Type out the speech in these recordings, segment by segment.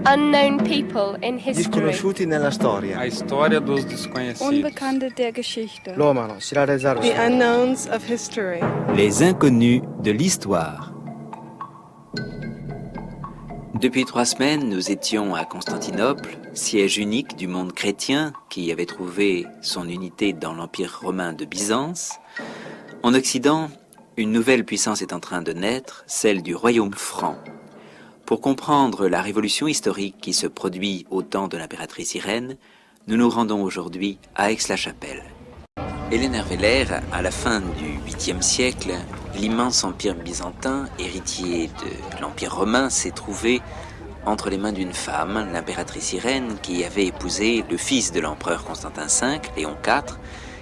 Unknown people in history. Disconosciuti nella storia. A história dos desconhecidos. Unbekannte der Geschichte. The unknowns of history. Les inconnus de l'histoire. Depuis 3 semaines, nous étions à Constantinople, siège unique du monde chrétien qui avait trouvé son unité dans l'Empire romain de Byzance. En Occident, une nouvelle puissance est en train de naître, celle du royaume franc. Pour comprendre la révolution historique qui se produit au temps de l'impératrice Irène, nous nous rendons aujourd'hui à Aix-la-Chapelle. Hélène Herveller, à la fin du 8e siècle, l'immense empire byzantin, héritier de l'empire romain, s'est trouvé entre les mains d'une femme, l'impératrice Irène, qui avait épousé le fils de l'empereur Constantin V, Léon IV,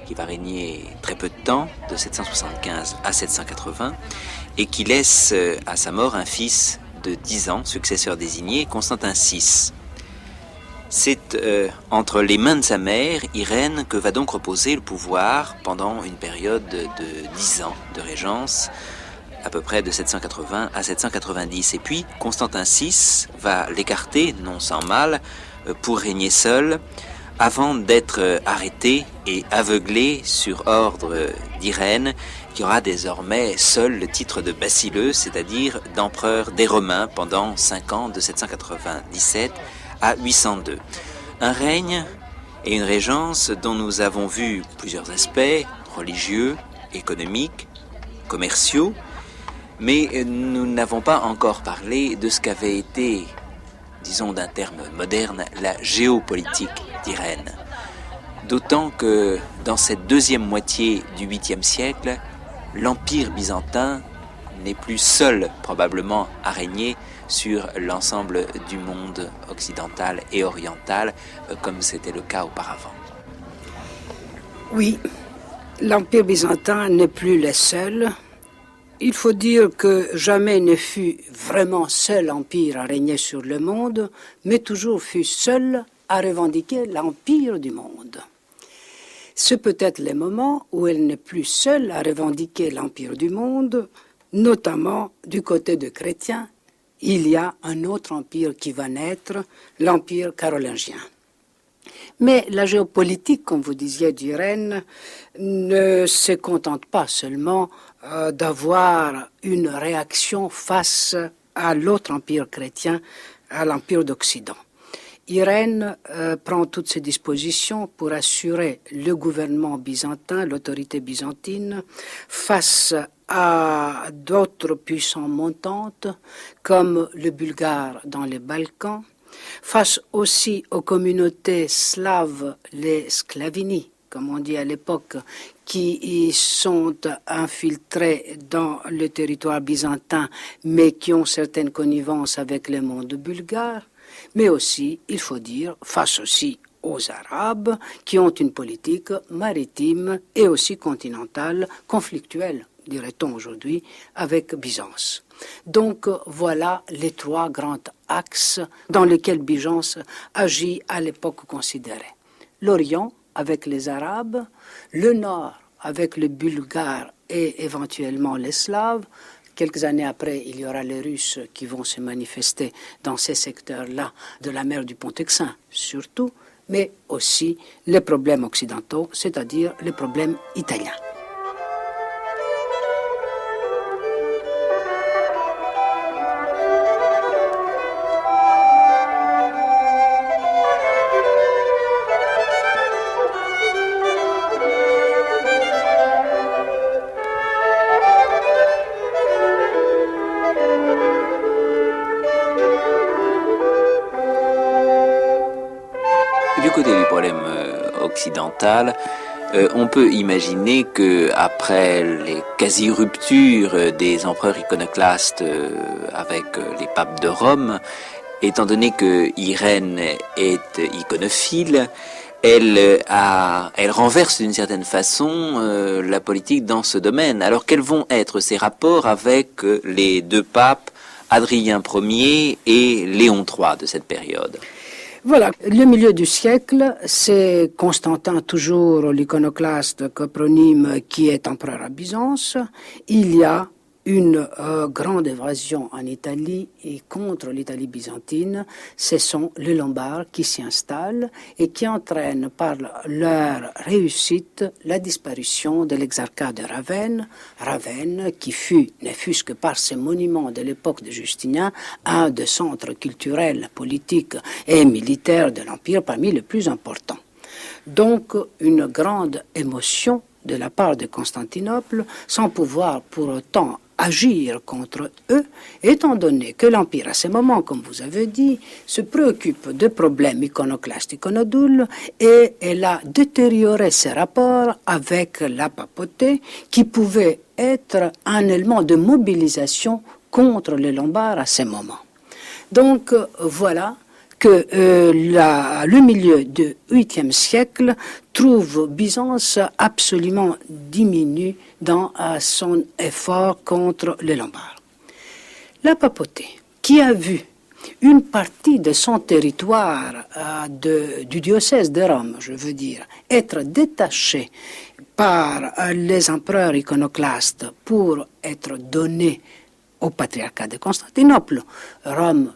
qui va régner très peu de temps, de 775 à 780, et qui laisse à sa mort un fils de 10 ans, successeur désigné, Constantin VI. C'est entre les mains de sa mère, Irène, que va donc reposer le pouvoir pendant une période de 10 ans de régence, à peu près de 780 à 790. Et puis, Constantin VI va l'écarter, non sans mal, pour régner seul, avant d'être arrêté et aveuglé sur ordre d'Irène, qui aura désormais seul le titre de basileus, c'est-à-dire d'empereur des Romains pendant 5 ans, de 797 à 802. Un règne et une régence dont nous avons vu plusieurs aspects, religieux, économiques, commerciaux, mais nous n'avons pas encore parlé de ce qu'avait été, disons d'un terme moderne, la géopolitique d'Irène. D'autant que dans cette deuxième moitié du 8e siècle, l'Empire byzantin n'est plus seul probablement à régner sur l'ensemble du monde occidental et oriental, comme c'était le cas auparavant. Oui, l'Empire byzantin n'est plus le seul. Il faut dire que jamais ne fut vraiment seul empire à régner sur le monde, mais toujours fut seul à revendiquer l'empire du monde. C'est peut-être le moment où elle n'est plus seule à revendiquer l'empire du monde, notamment du côté des chrétiens. Il y a un autre empire qui va naître, l'empire carolingien. Mais la géopolitique, comme vous disiez, d'Irène, ne se contente pas seulement d'avoir une réaction face à l'autre empire chrétien, à l'empire d'Occident. Irène prend toutes ses dispositions pour assurer le gouvernement byzantin, l'autorité byzantine, face à d'autres puissances montantes, comme le Bulgare dans les Balkans, face aussi aux communautés slaves, les Sclavini, comme on dit à l'époque, qui y sont infiltrés dans le territoire byzantin, mais qui ont certaines connivences avec le monde bulgare, mais aussi, il faut dire, face aussi aux Arabes, qui ont une politique maritime et aussi continentale, conflictuelle, dirait-on aujourd'hui, avec Byzance. Donc voilà les 3 grands axes dans lesquels Byzance agit à l'époque considérée. L'Orient avec les Arabes, le Nord avec les Bulgares et éventuellement les Slaves. Quelques années après, il y aura les Russes qui vont se manifester dans ces secteurs-là de la mer du Pont-Euxin, surtout, mais aussi les problèmes occidentaux, c'est-à-dire les problèmes italiens. Du côté du problème occidental, on peut imaginer que après les quasi-ruptures des empereurs iconoclastes avec les papes de Rome, étant donné que Irène est iconophile, elle renverse d'une certaine façon la politique dans ce domaine. Alors quels vont être ses rapports avec les 2 papes, Adrien Ier et Léon III de cette période ? Voilà, le milieu du siècle, c'est Constantin, toujours l'iconoclaste copronyme qui est empereur à Byzance. Il y a une grande évasion en Italie et contre l'Italie byzantine, ce sont les Lombards qui s'y installent et qui entraînent par leur réussite la disparition de l'exarcat de Ravenne. Ravenne qui fut, ne fût-ce que par ses monuments de l'époque de Justinien, un des centres culturels, politiques et militaires de l'Empire parmi les plus importants. Donc une grande émotion de la part de Constantinople, sans pouvoir pour autant agir contre eux, étant donné que l'Empire, à ce moment, comme vous avez dit, se préoccupe de problèmes iconoclastes, iconodoules, et elle a détérioré ses rapports avec la papauté, qui pouvait être un élément de mobilisation contre les Lombards à ce moment. Donc voilà que le milieu du 8e siècle trouve Byzance absolument diminué dans son effort contre les Lombards. La papauté, qui a vu une partie de son territoire du diocèse de Rome, je veux dire, être détachée par les empereurs iconoclastes pour être donnée au patriarcat de Constantinople. Rome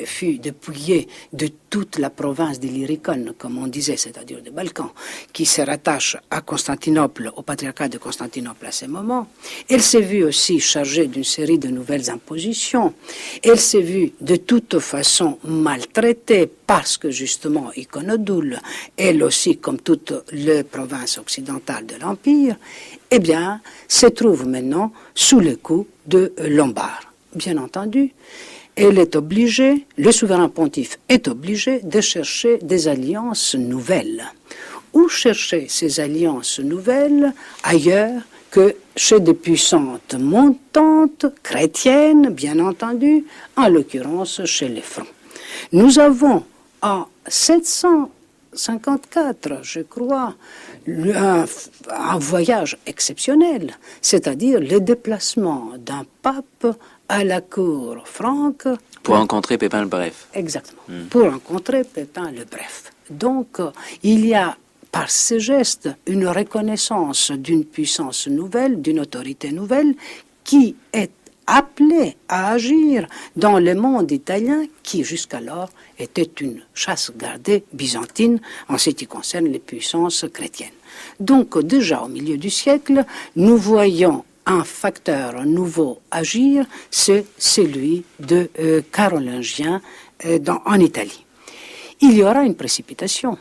fut dépouillée de toute la province d'Illyricon, comme on disait, c'est-à-dire des Balkans, qui se rattache à Constantinople, au patriarcat de Constantinople à ce moment. Elle s'est vue aussi chargée d'une série de nouvelles impositions. Elle s'est vue de toute façon maltraitée parce que justement Iconodoule, elle aussi comme toutes les provinces occidentales de l'Empire, eh bien, se trouve maintenant sous le coup de Lombards. Bien entendu, elle est obligée, le souverain pontife est obligé de chercher des alliances nouvelles. Où chercher ces alliances nouvelles ailleurs que chez des puissantes montantes chrétiennes, bien entendu, en l'occurrence chez les Francs. Nous avons en 754, je crois, un voyage exceptionnel, c'est-à-dire le déplacement d'un pape à la cour franque. Pour rencontrer Pépin le Bref. Exactement, pour rencontrer Pépin le Bref. Donc, il y a par ces gestes une reconnaissance d'une puissance nouvelle, d'une autorité nouvelle, qui est appelée à agir dans le monde italien qui jusqu'alors était une chasse gardée byzantine en ce qui concerne les puissances chrétiennes. Donc déjà au milieu du siècle, nous voyons un facteur nouveau agir, c'est celui de carolingien en Italie. Il y aura une précipitation.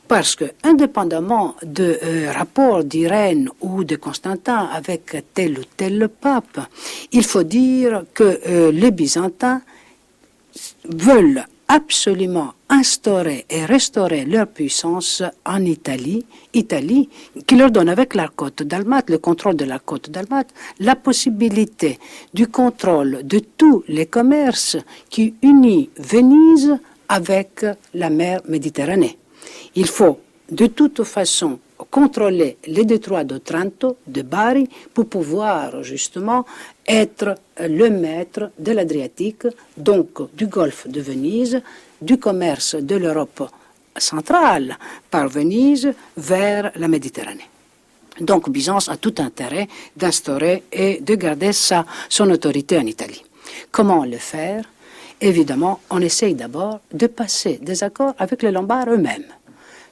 Parce que, indépendamment de rapports d'Irène ou de Constantin avec tel ou tel pape, il faut dire que les Byzantins veulent absolument instaurer et restaurer leur puissance en Italie qui leur donne avec la côte dalmate, le contrôle de la côte dalmate, la possibilité du contrôle de tous les commerces qui unissent Venise avec la mer Méditerranée. Il faut de toute façon contrôler les détroits d'Otranto, de Bari, pour pouvoir justement être le maître de l'Adriatique, donc du golfe de Venise, du commerce de l'Europe centrale par Venise vers la Méditerranée. Donc Byzance a tout intérêt d'instaurer et de garder son autorité en Italie. Comment le faire? Évidemment, on essaye d'abord de passer des accords avec les Lombards eux-mêmes.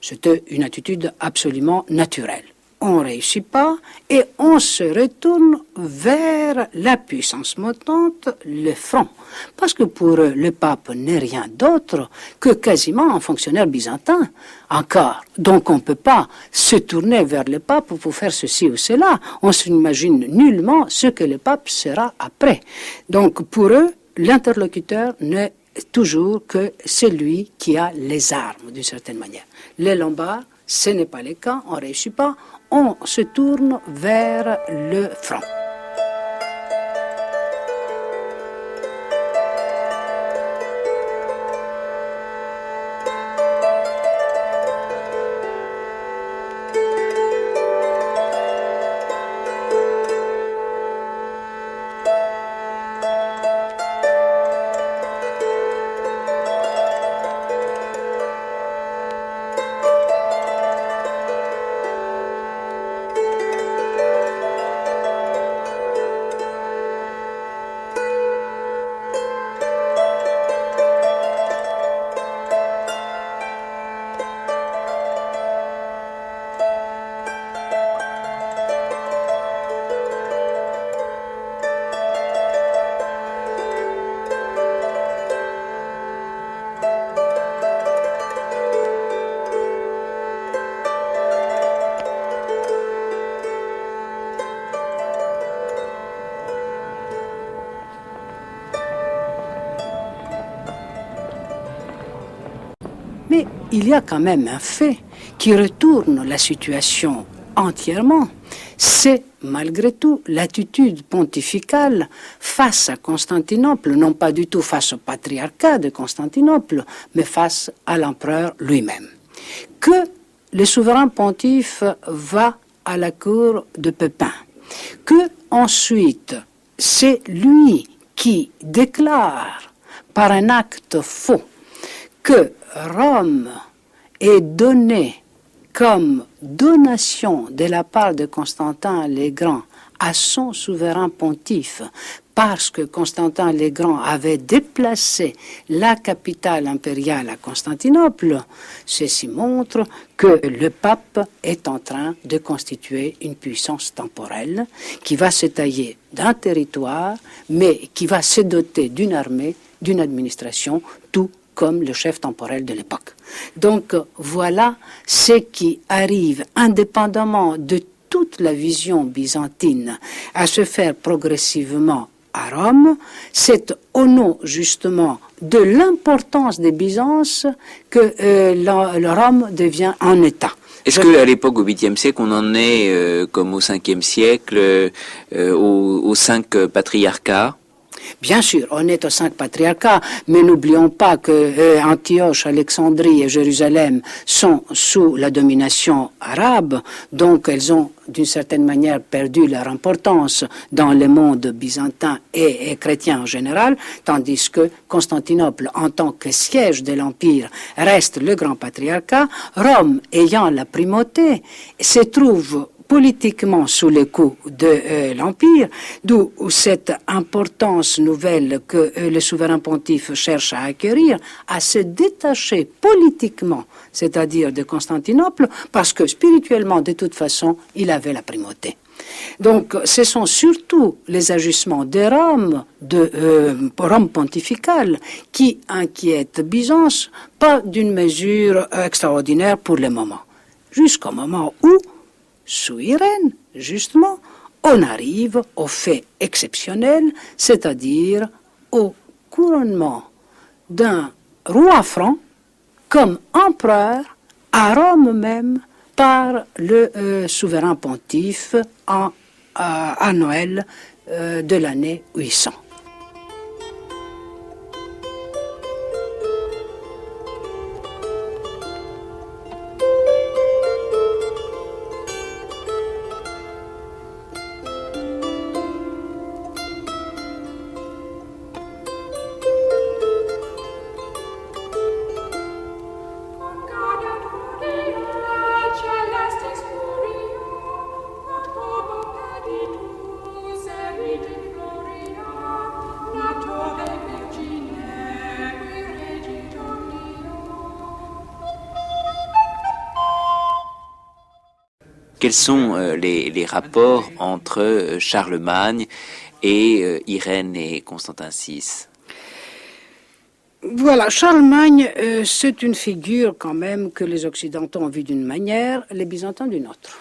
C'était une attitude absolument naturelle. On ne réussit pas et on se retourne vers la puissance montante, les Francs. Parce que pour eux, le pape n'est rien d'autre que quasiment un fonctionnaire byzantin encore. Donc on ne peut pas se tourner vers le pape pour faire ceci ou cela. On s'imagine nullement ce que le pape sera après. Donc pour eux, l'interlocuteur n'est toujours que celui qui a les armes, d'une certaine manière. Les Lombards, ce n'est pas le cas, on ne réussit pas, on se tourne vers le franc. il y a quand même un fait qui retourne la situation entièrement. C'est malgré tout l'attitude pontificale face à Constantinople, non pas du tout face au patriarcat de Constantinople, mais face à l'empereur lui-même. Que le souverain pontife va à la cour de Pépin, que ensuite c'est lui qui déclare par un acte faux que Rome est donnée comme donation de la part de Constantin le Grand à son souverain pontife, parce que Constantin le Grand avait déplacé la capitale impériale à Constantinople, ceci montre que le pape est en train de constituer une puissance temporelle qui va se tailler d'un territoire, mais qui va se doter d'une armée, d'une administration, tout comme le chef temporel de l'époque. Donc voilà ce qui arrive indépendamment de toute la vision byzantine à se faire progressivement à Rome. C'est au nom justement de l'importance des Byzances que le Rome devient un État. Est-ce qu'à l'époque, au 8e siècle, on en est, comme au 5e siècle, aux 5 patriarcats? Bien sûr, on est aux 5 patriarcats, mais n'oublions pas que Antioche, Alexandrie et Jérusalem sont sous la domination arabe, donc elles ont d'une certaine manière perdu leur importance dans le monde byzantin et chrétien en général, tandis que Constantinople, en tant que siège de l'Empire, reste le grand patriarcat. Rome, ayant la primauté, se trouve politiquement sous le coup de l'Empire, d'où cette importance nouvelle que le souverain pontife cherche à acquérir, à se détacher politiquement, c'est-à-dire de Constantinople, parce que spirituellement, de toute façon, il avait la primauté. Donc, ce sont surtout les agissements de Rome, Rome pontificale, qui inquiètent Byzance, pas d'une mesure extraordinaire pour le moment. Jusqu'au moment où, sous Irène, justement, on arrive au fait exceptionnel, c'est-à-dire au couronnement d'un roi franc comme empereur à Rome même par le souverain pontife à Noël de l'année 800. Quels sont les rapports entre Charlemagne et Irène et Constantin VI? Voilà, Charlemagne, c'est une figure quand même que les Occidentaux ont vue d'une manière, les Byzantins d'une autre.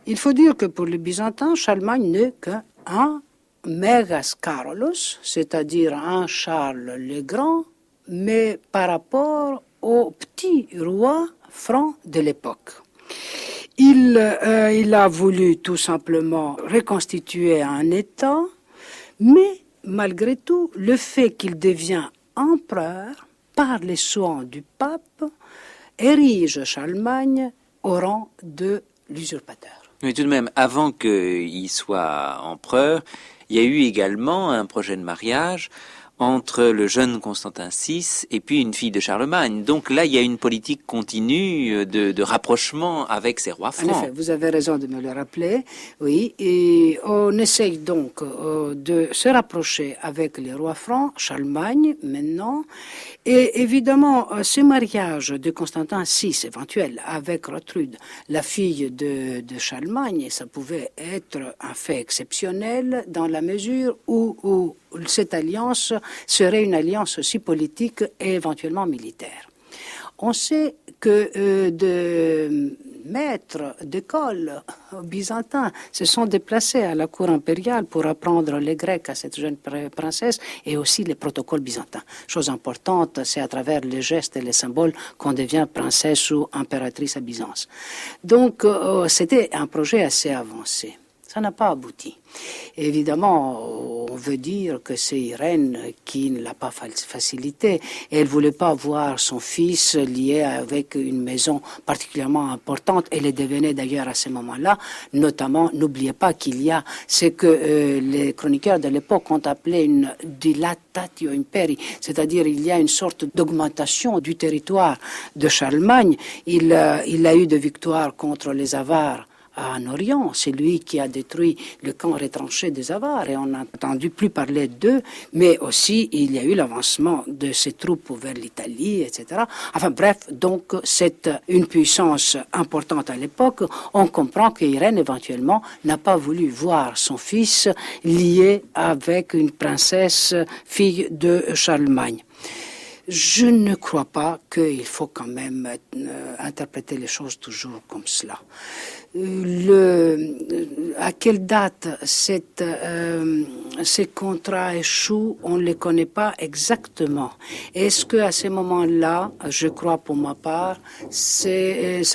Il faut dire que pour les Byzantins, Charlemagne n'est qu'un Megas Karolos, c'est-à-dire un Charles le Grand, mais par rapport au petit roi franc de l'époque. Il a voulu tout simplement reconstituer un État, mais malgré tout, le fait qu'il devient empereur, par les soins du pape, érige Charlemagne au rang de l'usurpateur. Mais tout de même, avant qu'il soit empereur, il y a eu également un projet de mariage entre le jeune Constantin VI et puis une fille de Charlemagne. Donc là, il y a une politique continue de rapprochement avec ces rois francs. En effet, vous avez raison de me le rappeler, oui. Et on essaye donc de se rapprocher avec les rois francs, Charlemagne maintenant. Et évidemment, ce mariage de Constantin VI, éventuel, avec Rothrude, la fille de Charlemagne, ça pouvait être un fait exceptionnel dans la mesure où cette alliance serait une alliance aussi politique et éventuellement militaire. On sait que de maîtres d'école byzantins se sont déplacés à la cour impériale pour apprendre les Grecs à cette jeune princesse et aussi les protocoles byzantins. Chose importante, c'est à travers les gestes et les symboles qu'on devient princesse ou impératrice à Byzance. Donc, c'était un projet assez avancé. Ça n'a pas abouti. Évidemment, on veut dire que c'est Irène qui ne l'a pas facilité. Elle ne voulait pas voir son fils lié avec une maison particulièrement importante. Elle le devenait d'ailleurs à ce moment-là. Notamment, n'oubliez pas qu'il y a ce que les chroniqueurs de l'époque ont appelé une dilatatio imperi, c'est-à-dire il y a une sorte d'augmentation du territoire de Charlemagne. Il a eu de victoires contre les Avars en Orient, c'est lui qui a détruit le camp retranché des Avars et on n'a entendu plus parler d'eux, mais aussi il y a eu l'avancement de ses troupes vers l'Italie, etc. Enfin bref, donc c'est une puissance importante à l'époque. On comprend qu'Irène éventuellement n'a pas voulu voir son fils lié avec une princesse fille de Charlemagne. Je ne crois pas qu'il faut quand même interpréter les choses toujours comme cela. À quelle date ces contrats échouent, on ne les connaît pas exactement. Est-ce qu'à ce moment-là, je crois pour ma part, ça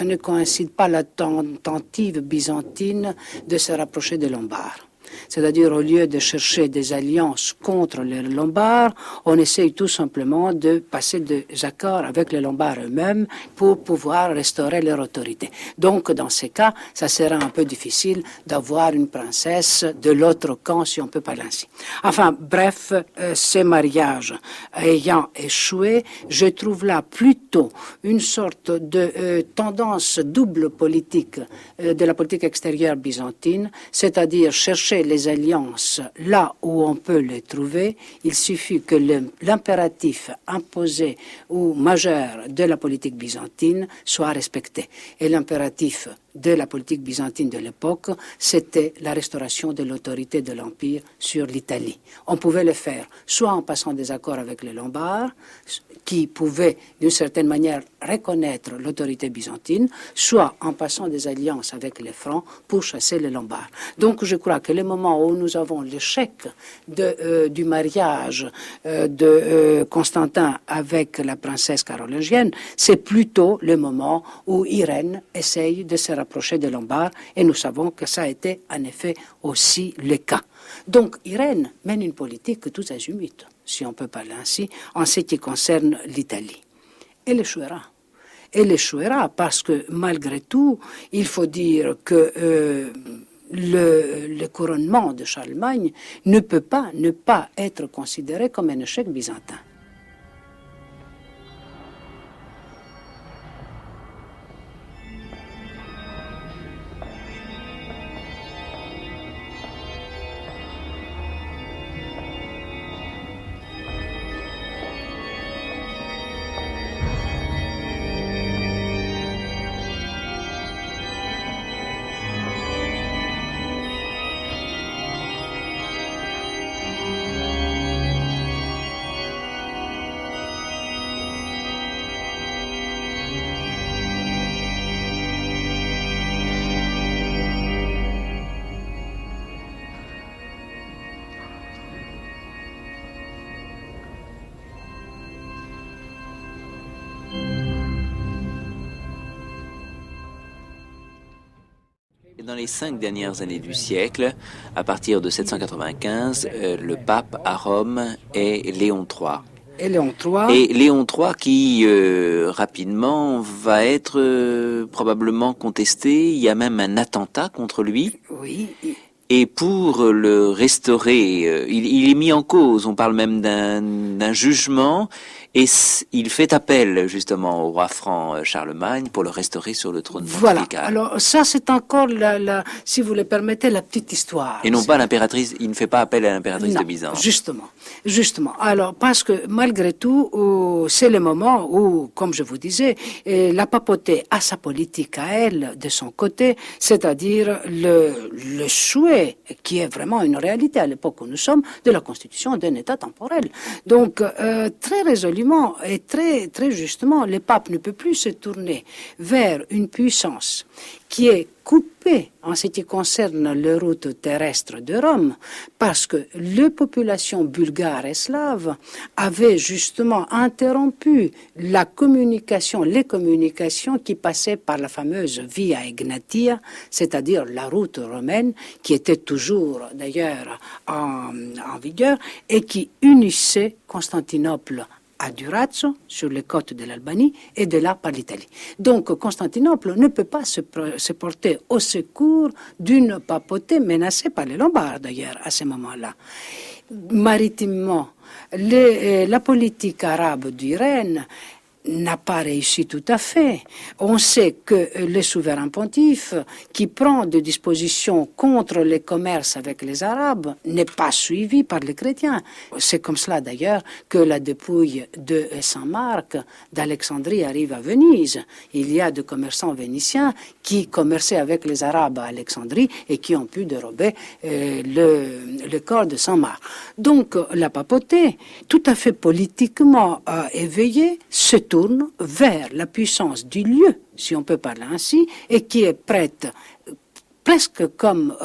ne coïncide pas la tentative byzantine de se rapprocher des Lombards? C'est-à-dire, au lieu de chercher des alliances contre les Lombards, on essaye tout simplement de passer des accords avec les Lombards eux-mêmes pour pouvoir restaurer leur autorité. Donc, dans ces cas, ça sera un peu difficile d'avoir une princesse de l'autre camp, si on peut parler ainsi. Enfin, bref, ces mariages ayant échoué, je trouve là plutôt une sorte de tendance double politique de la politique extérieure byzantine, c'est-à-dire chercher les alliances là où on peut les trouver. Il suffit que l'impératif imposé ou majeur de la politique byzantine soit respecté. Et l'impératif de la politique byzantine de l'époque, c'était la restauration de l'autorité de l'Empire sur l'Italie. On pouvait le faire soit en passant des accords avec les Lombards, qui pouvaient d'une certaine manière reconnaître l'autorité byzantine, soit en passant des alliances avec les Francs pour chasser les Lombards. Donc je crois que le moment où nous avons l'échec du mariage de Constantin avec la princesse carolingienne, c'est plutôt le moment où Irène essaye de se rapprocher des Lombards, et nous savons que ça a été en effet aussi le cas. Donc Irène mène une politique tous azimuts, si on peut parler ainsi, en ce qui concerne l'Italie. Elle échouera. Elle échouera parce que malgré tout, il faut dire que le couronnement de Charlemagne ne peut pas ne pas être considéré comme un échec byzantin. Dans les 5 dernières années du siècle, à partir de 795, le pape à Rome est Léon III. Et Léon III. Et Léon III qui, rapidement, va être probablement contesté. Il y a même un attentat contre lui. Oui. Et pour le restaurer, il est mis en cause. On parle même d'un jugement. Et il fait appel justement au roi franc Charlemagne pour le restaurer sur le trône pontifical. Voilà. Alors ça c'est encore si vous le permettez, la petite histoire. Et non pas l'impératrice. Il ne fait pas appel à l'impératrice de Byzance. Justement. Alors parce que malgré tout, c'est le moment où, comme je vous disais, la papauté a sa politique à elle de son côté, c'est-à-dire le souhait qui est vraiment une réalité à l'époque où nous sommes de la constitution d'un État temporel. Donc très résolument, l'argument est très, très justement, le pape ne peut plus se tourner vers une puissance qui est coupée en ce qui concerne les routes terrestres de Rome, parce que les populations bulgares et slaves avaient justement interrompu les communications qui passaient par la fameuse Via Egnatia, c'est-à-dire la route romaine, qui était toujours d'ailleurs en vigueur et qui unissait Constantinople à Durazzo, sur les côtes de l'Albanie, et de là par l'Italie. Donc Constantinople ne peut pas se porter au secours d'une papauté menacée par les Lombards, d'ailleurs, à ce moment-là. Maritimement, la politique arabe du Règne n'a pas réussi tout à fait. On sait que le souverain pontife, qui prend des dispositions contre le commerce avec les Arabes, n'est pas suivi par les chrétiens. C'est comme cela d'ailleurs que la dépouille de Saint Marc d'Alexandrie arrive à Venise. Il y a des commerçants vénitiens qui commerçaient avec les Arabes à Alexandrie et qui ont pu dérober le corps de Saint Marc. Donc la papauté, tout à fait politiquement éveillée, se tourne vers la puissance du lieu, si on peut parler ainsi, et qui est prête, presque comme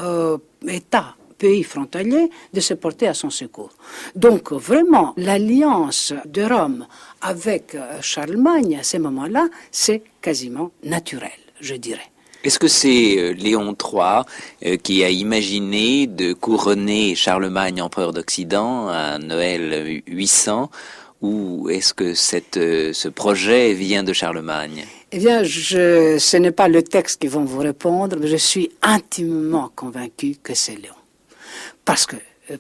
État, pays frontalier, de se porter à son secours. Donc vraiment, l'alliance de Rome avec Charlemagne à ce moment-là, c'est quasiment naturel, je dirais. Est-ce que c'est Léon III qui a imaginé de couronner Charlemagne empereur d'Occident à Noël 800, ou est-ce que ce projet vient de Charlemagne? Eh bien, ce n'est pas le texte qui va vous répondre, mais je suis intimement convaincu que c'est Léon. Parce que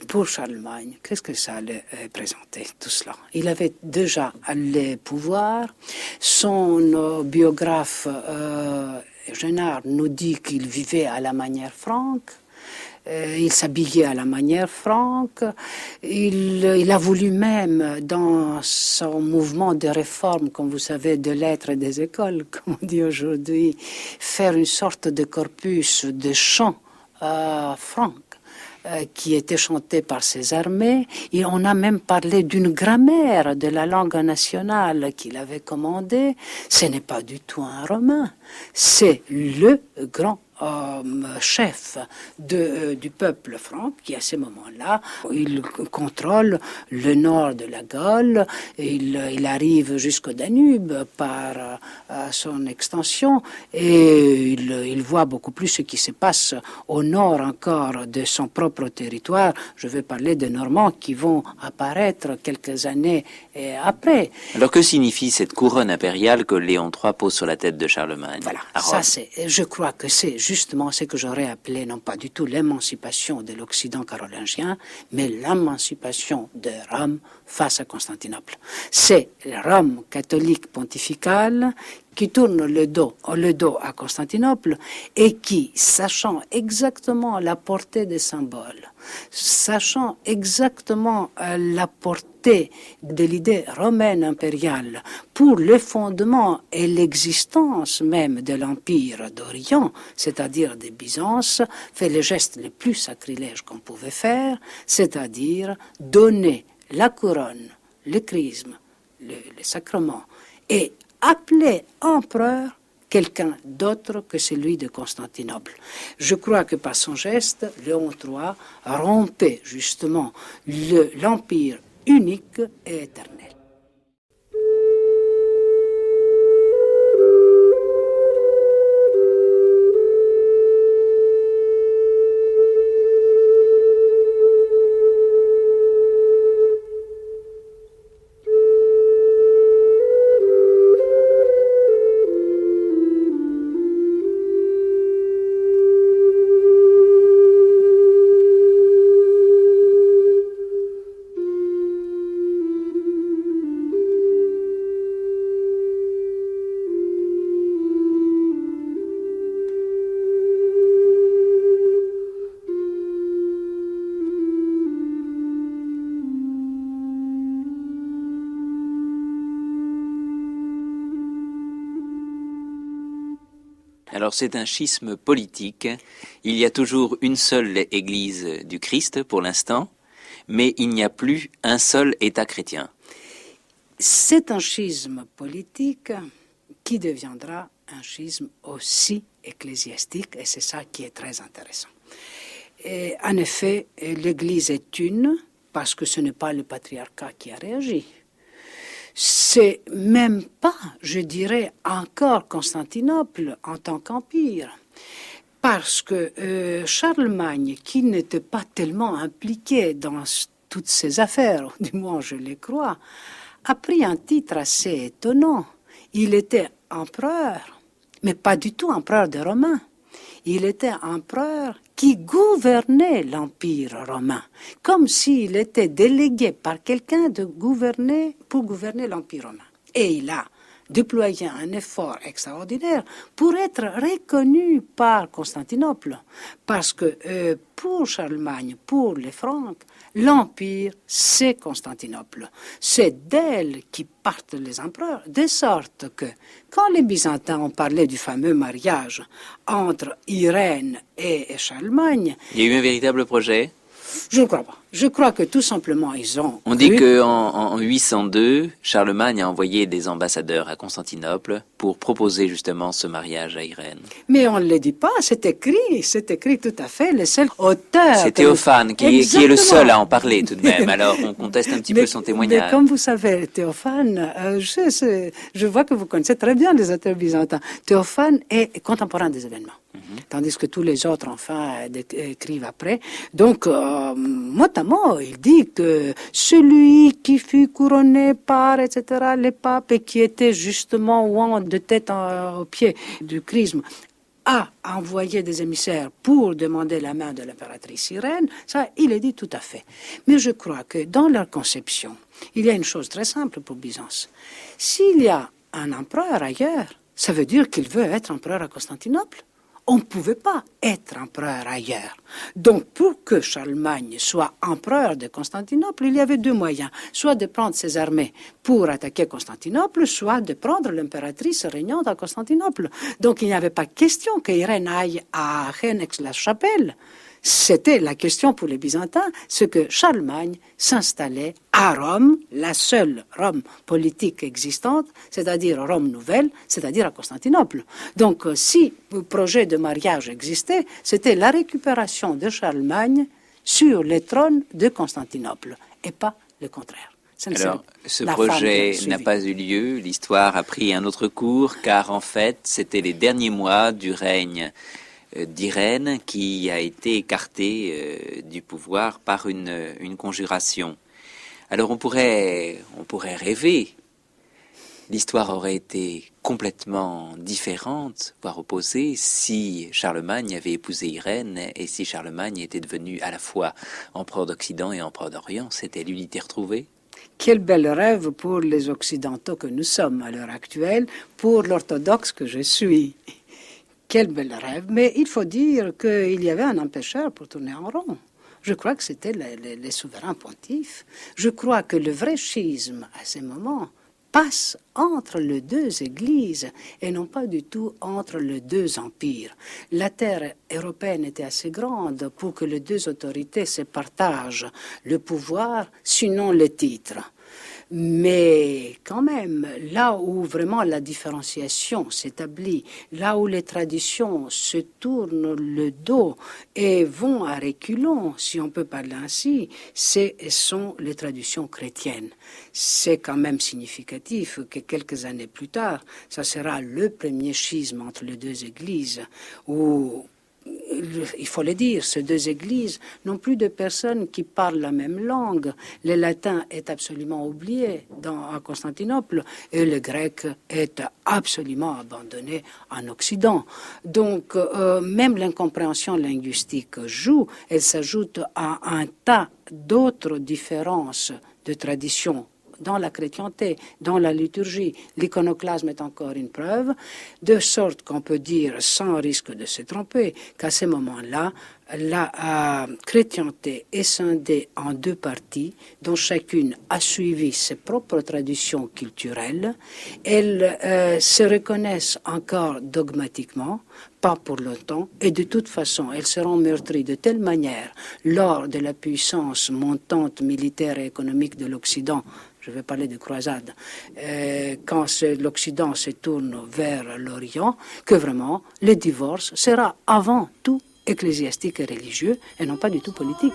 pour Charlemagne, qu'est-ce que ça allait présenter, tout cela? Il avait déjà le pouvoir. Son biographe Génard nous dit qu'il vivait à la manière franque. Il s'habillait à la manière franque. Il a voulu même, dans son mouvement de réforme, comme vous savez, de lettres et des écoles, comme on dit aujourd'hui, faire une sorte de corpus de chants francs qui était chanté par ses armées. Et on a même parlé d'une grammaire de la langue nationale qu'il avait commandée. Ce n'est pas du tout un romain, c'est le grand chef du peuple franc qui, à ce moment-là, il contrôle le nord de la Gaule, il arrive jusqu'au Danube par son extension et il voit beaucoup plus ce qui se passe au nord encore de son propre territoire. Je vais parler des Normands qui vont apparaître quelques années après. Alors que signifie cette couronne impériale que Léon III pose sur la tête de Charlemagne? Voilà, ça je crois que c'est justement ce que j'aurais appelé non pas du tout l'émancipation de l'Occident carolingien, mais l'émancipation de Rome face à Constantinople. C'est Rome catholique pontificale qui tourne le dos à Constantinople et qui, sachant exactement la portée des symboles, sachant exactement la portée de l'idée romaine impériale pour le fondement et l'existence même de l'Empire d'Orient, c'est-à-dire de Byzance, fait le geste le plus sacrilège qu'on pouvait faire, c'est-à-dire donner la couronne, le chrisme, le sacrement, et appeler empereur quelqu'un d'autre que celui de Constantinople. Je crois que par son geste, Léon III rompait justement l'empire unique et éternel. Alors c'est un schisme politique. Il y a toujours une seule Église du Christ pour l'instant, mais il n'y a plus un seul État chrétien. c'est un schisme politique qui deviendra un schisme aussi ecclésiastique, et c'est ça qui est très intéressant. Et en effet, l'Église est une, parce que ce n'est pas le patriarcat qui a réagi. C'est même pas, je dirais, encore Constantinople en tant qu'empire. Parce que Charlemagne, qui n'était pas tellement impliqué dans toutes ces affaires, du moins je les crois, a pris un titre assez étonnant. Il était empereur, mais pas du tout empereur des Romains. Il était empereur qui gouvernait l'Empire romain, comme s'il était délégué par quelqu'un pour gouverner l'Empire romain. Et il a déployé un effort extraordinaire pour être reconnu par Constantinople. Parce que pour Charlemagne, pour les Francs, l'Empire, c'est Constantinople. C'est d'elle qui partent les empereurs, de sorte que quand les Byzantins ont parlé du fameux mariage entre Irène et Charlemagne... Il y a eu un véritable projet? Je ne crois pas. Je crois que tout simplement ils ont... On dit qu'en 802, Charlemagne a envoyé des ambassadeurs à Constantinople pour proposer justement ce mariage à Irène. Mais on ne le dit pas, c'est écrit tout à fait, le seul auteur... C'est Théophane qui est le seul à en parler tout de même, alors on conteste un petit peu son témoignage. Mais comme vous savez, Théophane, je vois que vous connaissez très bien les auteurs byzantins. Théophane est contemporain des événements. Tandis que tous les autres, enfin, écrivent après. Donc, notamment, il dit que celui qui fut couronné par, etc., les papes, et qui était justement ouant de tête au pied du chrisme, a envoyé des émissaires pour demander la main de l'impératrice Irène. Ça, il est dit tout à fait. Mais je crois que dans leur conception, il y a une chose très simple pour Byzance. S'il y a un empereur ailleurs, ça veut dire qu'il veut être empereur à Constantinople. On ne pouvait pas être empereur ailleurs. Donc, pour que Charlemagne soit empereur de Constantinople, il y avait deux moyens. Soit de prendre ses armées pour attaquer Constantinople, soit de prendre l'impératrice régnante à Constantinople. Donc, il n'y avait pas question qu'Irène aille à Aix-la-Chapelle. C'était la question pour les Byzantins, c'est que Charlemagne s'installait à Rome, la seule Rome politique existante, c'est-à-dire Rome nouvelle, c'est-à-dire à Constantinople. Donc, si le projet de mariage existait, c'était la récupération de Charlemagne sur le trône de Constantinople, et pas le contraire. Alors, ce projet n'a pas eu lieu, l'histoire a pris un autre cours, car en fait, c'était les derniers mois du règne d'Irène qui a été écartée du pouvoir par une conjuration. Alors on pourrait rêver, l'histoire aurait été complètement différente, voire opposée, si Charlemagne avait épousé Irène et si Charlemagne était devenu à la fois empereur d'Occident et empereur d'Orient. C'était l'unité retrouvée. Quel bel rêve pour les Occidentaux que nous sommes à l'heure actuelle, pour l'orthodoxe que je suis. Quel bel rêve. Mais il faut dire qu'il y avait un empêcheur pour tourner en rond. Je crois que c'était les souverains pontifes. Je crois que le vrai schisme, à ces moments, passe entre les deux églises et non pas du tout entre les deux empires. La terre européenne était assez grande pour que les deux autorités se partagent le pouvoir, sinon le titre. Mais quand même, là où vraiment la différenciation s'établit, là où les traditions se tournent le dos et vont à reculons, si on peut parler ainsi, ce sont les traditions chrétiennes. C'est quand même significatif que quelques années plus tard, ça sera le premier schisme entre les deux églises où... Il faut le dire, ces deux églises n'ont plus de personnes qui parlent la même langue. Le latin est absolument oublié à Constantinople et le grec est absolument abandonné en Occident. Donc, même l'incompréhension linguistique joue, elle s'ajoute à un tas d'autres différences de traditions dans la chrétienté, dans la liturgie. L'iconoclasme est encore une preuve, de sorte qu'on peut dire, sans risque de se tromper, qu'à ce moment-là, la chrétienté est scindée en deux parties, dont chacune a suivi ses propres traditions culturelles. Elles se reconnaissent encore dogmatiquement, pas pour longtemps, et de toute façon, elles seront meurtries de telle manière lors de la puissance montante militaire et économique de l'Occident. je vais parler de croisade, quand l'Occident se tourne vers l'Orient, que vraiment le divorce sera avant tout ecclésiastique et religieux et non pas du tout politique.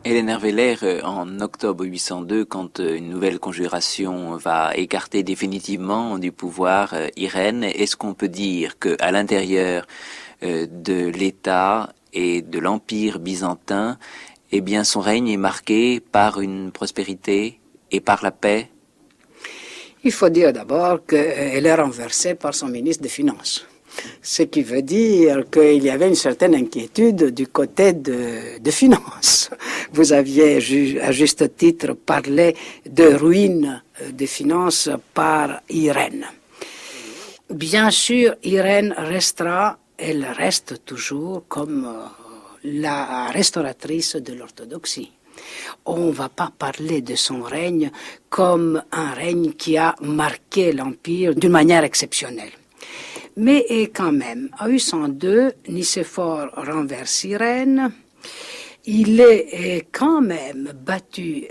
Hélène Herveller, en octobre 802, quand une nouvelle conjuration va écarter définitivement du pouvoir Irène, est-ce qu'on peut dire qu'à l'intérieur de l'État et de l'Empire byzantin, eh bien, son règne est marqué par une prospérité et par la paix? Il faut dire d'abord qu'elle est renversée par son ministre des Finances. Ce qui veut dire qu'il y avait une certaine inquiétude du côté de finances. Vous aviez à juste titre parlé de ruine des finances par Irène. Bien sûr, Irène elle reste toujours comme la restauratrice de l'orthodoxie. On ne va pas parler de son règne comme un règne qui a marqué l'Empire d'une manière exceptionnelle. Mais quand même, en 802, Nicéphore renverse Irène. Il est quand même battu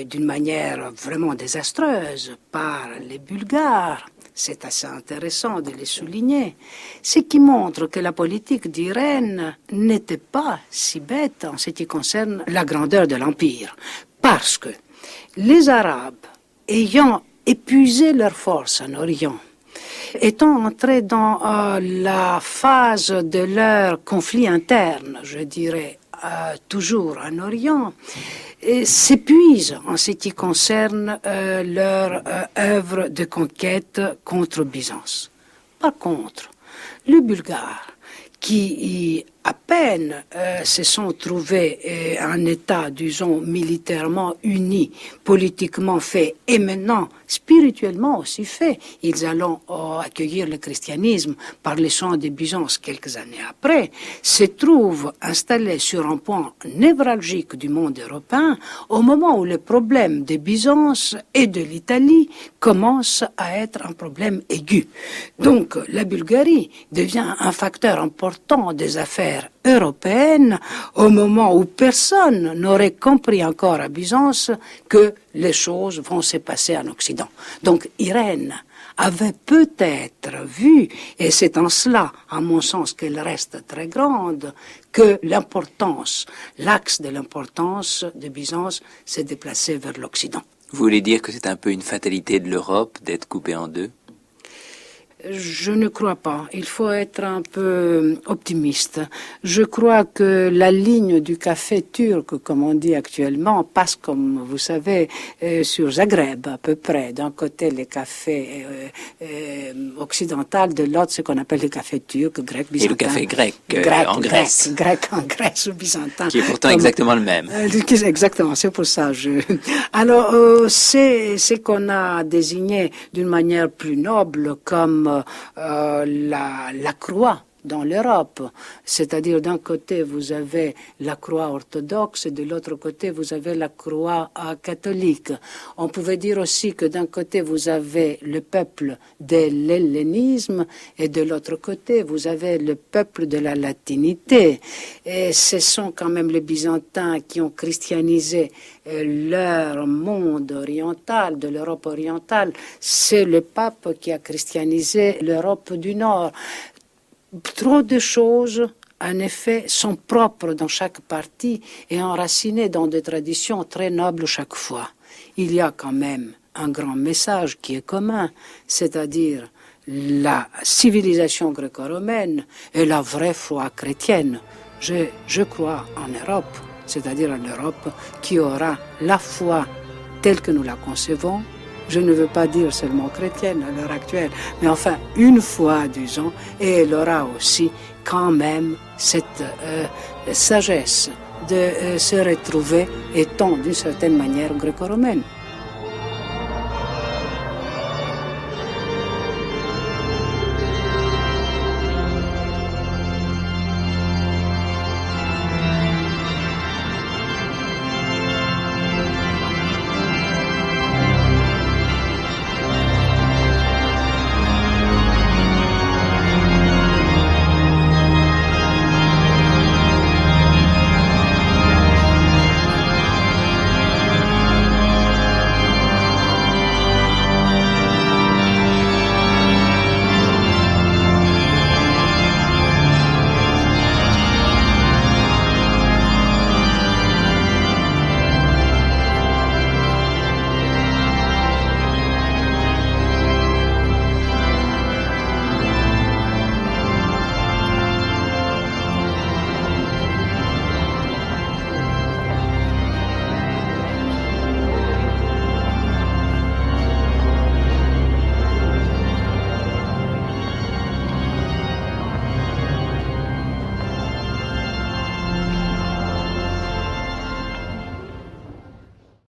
d'une manière vraiment désastreuse par les Bulgares. C'est assez intéressant de les souligner. Ce qui montre que la politique d'Irène n'était pas si bête en ce qui concerne la grandeur de l'Empire. Parce que les Arabes, ayant épuisé leurs forces en Orient, étant entrés dans la phase de leur conflit interne, je dirais, toujours en Orient, s'épuisent en ce qui concerne leur œuvre de conquête contre Byzance. Par contre, les Bulgares, qui à peine se sont trouvés en état, disons, militairement unis, politiquement fait, et maintenant spirituellement aussi fait, ils allont accueillir le christianisme par les soins de Byzance quelques années après, se trouvent installés sur un point névralgique du monde européen au moment où le problème de Byzance et de l'Italie commence à être un problème aigu. Donc la Bulgarie devient un facteur important des affaires européennes au moment où personne n'aurait compris encore à Byzance que les choses vont se passer en Occident. Donc Irène avait peut-être vu, et c'est en cela, à mon sens, qu'elle reste très grande, que l'importance, l'axe de l'importance de Byzance s'est déplacé vers l'Occident. Vous voulez dire que c'est un peu une fatalité de l'Europe d'être coupée en deux? Je ne crois pas. Il faut être un peu optimiste. Je crois que la ligne du café turc, comme on dit actuellement, passe, comme vous savez, sur Zagreb à peu près. D'un côté, les cafés occidentaux, de l'autre, ce qu'on appelle le café turc, grec, byzantin. Et le café grec, en Grèce. Grec en Grèce ou byzantin. Qui est pourtant exactement le même. Exactement, c'est pour ça. Alors, c'est ce qu'on a désigné d'une manière plus noble comme la croix dans l'Europe. C'est-à-dire d'un côté vous avez la croix orthodoxe et de l'autre côté vous avez la croix catholique. On pouvait dire aussi que d'un côté vous avez le peuple de l'hellénisme et de l'autre côté vous avez le peuple de la latinité. Et ce sont quand même les Byzantins qui ont christianisé leur monde oriental, de l'Europe orientale. C'est le pape qui a christianisé l'Europe du Nord. Trop de choses, en effet, sont propres dans chaque partie et enracinées dans des traditions très nobles chaque fois. Il y a quand même un grand message qui est commun, c'est-à-dire la civilisation gréco-romaine et la vraie foi chrétienne Je crois en Europe, c'est-à-dire en Europe qui aura la foi telle que nous la concevons. Je ne veux pas dire seulement chrétienne à l'heure actuelle, mais enfin une foi, disons, et elle aura aussi quand même cette sagesse de se retrouver étant d'une certaine manière gréco-romaine.